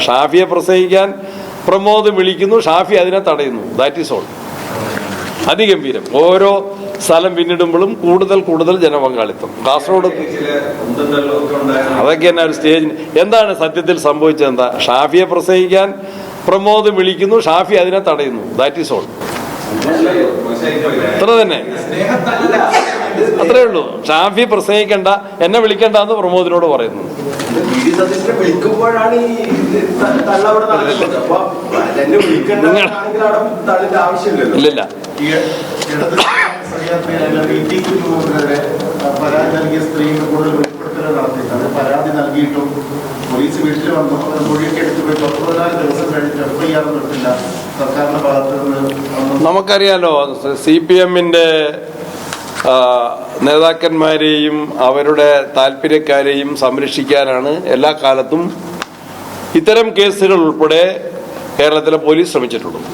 ഷാഫിയെ പ്രസംഗിക്കാൻ പ്രമോദ് വിളിക്കുന്നു, ഷാഫി അതിനെ തടയുന്നു. That is all. അതിഗംഭീരം. ഓരോ സ്ഥലം പിന്നിടുമ്പോഴും കൂടുതൽ ജനപങ്കാളിത്തം. കാസർഗോഡ് അതൊക്കെ തന്നെ ഒരു സ്റ്റേജിന്. എന്താണ് സത്യത്തിൽ സംഭവിച്ചത്? എന്താ? ഷാഫിയെ പ്രസംഗിക്കാൻ പ്രമോദ് വിളിക്കുന്നു, ഷാഫി അതിനെ തടയുന്നു. That is all. അത്ര തന്നെ, അത്രേ ഉള്ളൂ. ഷാഫി പ്രസംഗിക്കണ്ട, എന്നെ വിളിക്കണ്ട എന്ന് പ്രമോദിനോട് പറയുന്നു. ഇല്ലില്ല, പരാതി നൽകിയ സ്ത്രീകൾ കൂടുതൽ വെളിപ്പെടുത്തലുകൾ നടത്തിയിട്ടാണ്. പരാതി നൽകിയിട്ടും പോലീസ് വീട്ടിൽ വന്നു മൊഴിയൊക്കെ എടുത്ത് പോയി 14 ദിവസം കഴിഞ്ഞിട്ട് FIR നടത്തില്ല സർക്കാരിന്റെ ഭാഗത്ത് നിന്ന്. നമുക്കറിയാലോ, CPM-ന്റെ നേതാക്കന്മാരെയും അവരുടെ താല്പര്യക്കാരെയും സംരക്ഷിക്കാനാണ് എല്ലാ കാലത്തും ഇത്തരം കേസുകൾ ഉൾപ്പെടെ കേരളത്തിലെ പോലീസ് ശ്രമിച്ചിട്ടുള്ളത്.